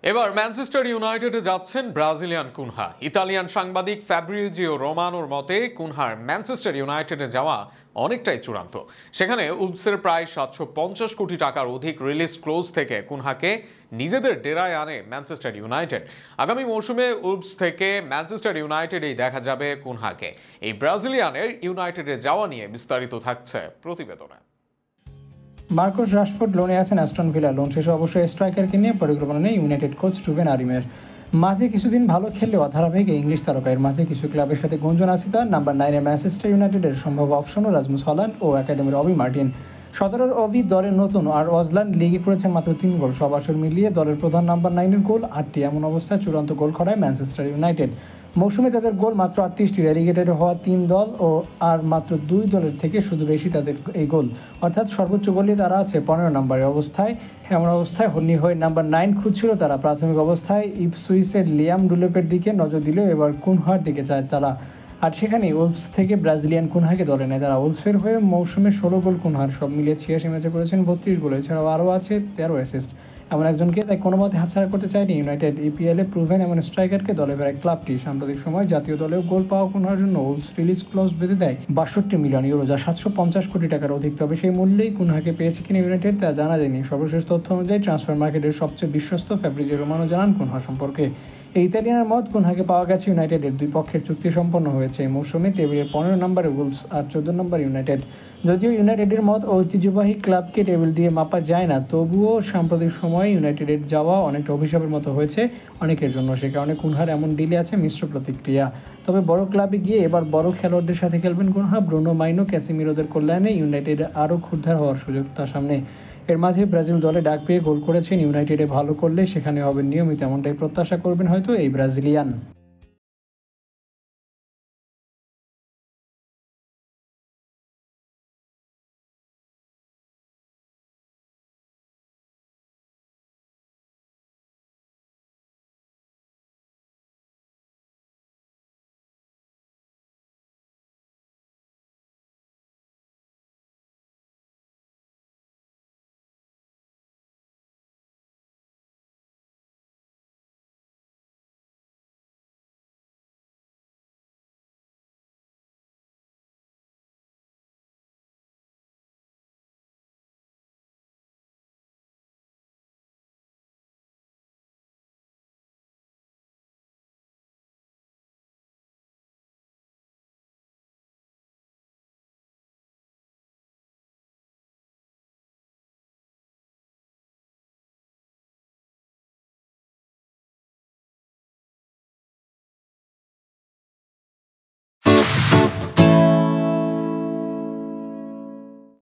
এবার ম্যানচেস্টার ইউনাইটেডে যাচ্ছেন Brazilian Cunha. Italian সাংবাদিক ফ্যাব্রিজিও রোমানোর মতে কুনহার ম্যানচেস্টার ইউনাইটেডে যাওয়া অনেকটাই চূড়ান্ত। সেখানে উলভসের প্রায় 750 কোটি টাকার অধিক রিলিজ ক্লোজ থেকে কুনহাকে নিজেদের ডেরায় আনে ম্যানচেস্টার ইউনাইটেড। আগামী মৌসুমে উলভস থেকে ম্যানচেস্টার ইউনাইটেডেই দেখা যাবে কুনহাকে। এই ব্রাজিলিয়ানের ইউনাইটেডে যাওয়া নিয়ে বিস্তারিত থাকছে প্রতিবেদনে। মার্কোস রাশফোর্ড লোনে আছেন অ্যাস্টন ভিলা। লোন শেষে অবশ্যই স্ট্রাইকারকে নিয়ে পরিকল্পনা নেই ইউনাইটেড কোচ রুবেন আরিমের। মাঝে কিছুদিন ভালো খেললেও ধারাবাহিক ইংলিশ তারকার মাঝে কিছু ক্লাবের সাথে গুঞ্জন আছে তার। নাম্বার 9-এ ম্যানচেস্টার ইউনাইটেডের সম্ভাব্য অপশনও রাসমুস হল্যান্ড ও একাডেমির অবি মার্টিন। 17-এর অবি দলের নতুন, আর অজলান্ড লিগে করেছেন মাত্র 3 গোল। সব আসর মিলিয়ে দলের প্রধান নাম্বার 9-এর গোল 8টি। এমন অবস্থায় চূড়ান্ত গোল খরায় ম্যানচেস্টার ইউনাইটেড। মৌসুমে তাদের গোল মাত্র 38টি। রেলিগেটেড হওয়া 3 দল আর মাত্র 2 দলের থেকে শুধু বেশি তাদের এই গোল, অর্থাৎ সর্বোচ্চ গোলই তারা আছে 15 নম্বরের অবস্থায়। এমন অবস্থায় হন্নি হয়ে নাম্বার 9 খুঁজছিল তারা। প্রাথমিক অবস্থায় ইপসুইসের লিয়াম ডুলেপের দিকে নজর দিলেও এবার কুনহার দিকে যায় তারা, আর সেখানে উলভস থেকে ব্রাজিলিয়ান কুনহাকে ধরে নেয় তারা। উলভসের হয়ে মৌসুমে 16 গোল কুনহার, সব মিলিয়ে 86 ম্যাচে করেছেন 32 গোল। এছাড়াও আরও আছে 13 অ্যাসিস্ট। এমন একজনকে তাই কোনো মতে হাতছাড়া করতে চায়নি ইউনাইটেড। ইপিএলে প্রুভেন এমন স্ট্রাইকারকে দলে ফেরায় ক্লাবটি। সাম্প্রতিক সময় জাতীয় দলেও গোল পাওয়া কুনহার জন্য উলভস রিলিজ ক্লজ বেঁধে দেয় 62 মিলিয়ন ইউরো, যা 750 কোটি টাকার অধিক। তবে সেই মূল্যেই কুনহাকে পেয়েছে কিনা ইউনাইটেড তা জানা যায়নি। সর্বশেষ তথ্য অনুযায়ী ট্রান্সফার মার্কেটের সবচেয়ে বিশ্বস্ত ফ্যাব্রিজিও রোমানো জানান কুনহা সম্পর্কে। এই ইতালিয়ানের মত কুনহাকে পাওয়া গেছে ইউনাইটেডের। 2 পক্ষের চুক্তি সম্পন্ন হয়েছে। মৌসুমে টেবিলের 15 নম্বরে উলভস আর 14 নম্বর ইউনাইটেড। যদিও ইউনাইটেডের মত ঐতিহ্যবাহী ক্লাবকে টেবিল দিয়ে মাপা যায় না, তবুও সাম্প্রতিক সময়ে ইউনাইটেডের যাওয়া অনেকটা অভিশাপের মতো হয়েছে অনেকের জন্য। সে কারণে কুনহার এমন ডিলে আছে মিশ্র প্রতিক্রিয়া। তবে বড় ক্লাবে গিয়ে এবার বড় খেলোয়াড়দের সাথে খেলবেন কুনহা। ব্রুনো মাইনো, ক্যাসিমিরোদের কল্যাণে ইউনাইটেড আরও ক্ষুরধার হওয়ার সুযোগ তার সামনে। এর মাঝে ব্রাজিল দলে ডাক পেয়ে গোল করেছেন। ইউনাইটেডে ভালো করলে সেখানে হবেন নিয়মিত, এমনটাই প্রত্যাশা করবেন হয়তো এই ব্রাজিলিয়ান।